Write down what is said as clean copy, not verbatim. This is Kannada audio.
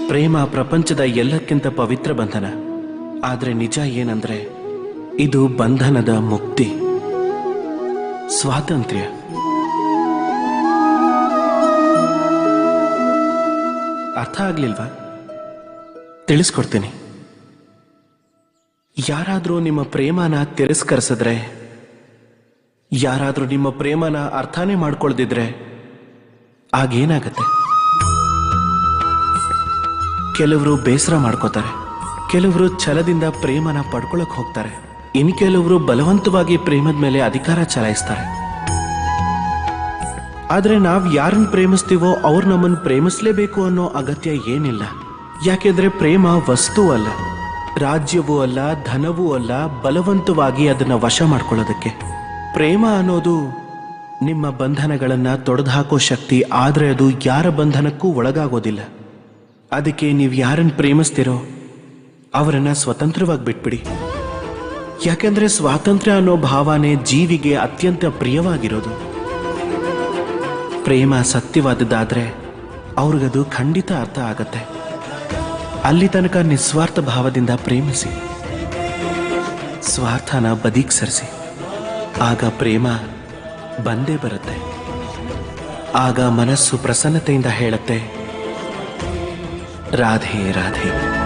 ಪ್ರೇಮ ಪ್ರಪಂಚದ ಎಲ್ಲಕ್ಕಿಂತ ಪವಿತ್ರ ಬಂಧನ. ಆದ್ರೆ ನಿಜ ಏನಂದ್ರೆ ಇದು ಬಂಧನದ ಮುಕ್ತಿ, ಸ್ವಾತಂತ್ರ್ಯ. ಅರ್ಥ ಆಗ್ಲಿಲ್ವಾ? ತಿಳಿಸ್ಕೊಡ್ತೀನಿ. ಯಾರಾದ್ರೂ ನಿಮ್ಮ ಪ್ರೇಮನ ತಿರಸ್ಕರಿಸಿದ್ರೆ, ಯಾರಾದ್ರೂ ನಿಮ್ಮ ಪ್ರೇಮನ ಅರ್ಥನೇ ಮಾಡ್ಕೊಳ್ದಿದ್ರೆ ಆಗೇನಾಗತ್ತೆ? ಕೆಲವರು ಬೇಸರ ಮಾಡ್ಕೋತಾರೆ, ಕೆಲವರು ಛಲದಿಂದ ಪ್ರೇಮನ ಪಡ್ಕೊಳಕ್ ಹೋಗ್ತಾರೆ, ಇನ್ ಕೆಲವರು ಬಲವಂತವಾಗಿ ಪ್ರೇಮದ ಮೇಲೆ ಅಧಿಕಾರ ಚಲಾಯಿಸ್ತಾರೆ. ಆದ್ರೆ ನಾವ್ ಯಾರನ್ನ ಪ್ರೇಮಿಸ್ತೀವೋ ಅವ್ರು ನಮ್ಮನ್ನು ಪ್ರೇಮಿಸ್ಲೇಬೇಕು ಅನ್ನೋ ಅಗತ್ಯ ಏನಿಲ್ಲ. ಯಾಕೆಂದ್ರೆ ಪ್ರೇಮ ವಸ್ತು ಅಲ್ಲ, ರಾಜ್ಯವೂ ಅಲ್ಲ, ಧನವೂ ಅಲ್ಲ, ಬಲವಂತವಾಗಿ ಅದನ್ನ ವಶ ಮಾಡ್ಕೊಳ್ಳೋದಕ್ಕೆ. ಪ್ರೇಮ ಅನ್ನೋದು ನಿಮ್ಮ ಬಂಧನಗಳನ್ನ ತೊಡೆದುಹಾಕೋ ಶಕ್ತಿ. ಆದ್ರೆ ಅದು ಯಾರ ಬಂಧನಕ್ಕೂ ಒಳಗಾಗೋದಿಲ್ಲ. ಅದಕ್ಕೆ ನೀವು ಯಾರನ್ನು ಪ್ರೇಮಿಸ್ತಿರೋ ಅವರನ್ನ ಸ್ವತಂತ್ರವಾಗಿ ಬಿಟ್ಬಿಡಿ. ಯಾಕೆಂದ್ರೆ ಸ್ವಾತಂತ್ರ್ಯ ಅನ್ನೋ ಭಾವನೆ ಜೀವಿಗೆ ಅತ್ಯಂತ ಪ್ರಿಯವಾಗಿರೋದು. ಪ್ರೇಮ ಸತ್ಯವಾದದ್ದಾದ್ರೆ ಅವ್ರಿಗದು ಖಂಡಿತ ಅರ್ಥ ಆಗತ್ತೆ. ಅಲ್ಲಿ ತನಕ ನಿಸ್ವಾರ್ಥ ಭಾವದಿಂದ ಪ್ರೇಮಿಸಿ, ಸ್ವಾರ್ಥನ ಬದಿಗೆ ಸರಿಸಿ. ಆಗ ಪ್ರೇಮ ಬಂದೇ ಬರುತ್ತೆ. ಆಗ ಮನಸ್ಸು ಪ್ರಸನ್ನತೆಯಿಂದ ಹೇಳುತ್ತೆ, ರಾಧೆ ರಾಧೆ.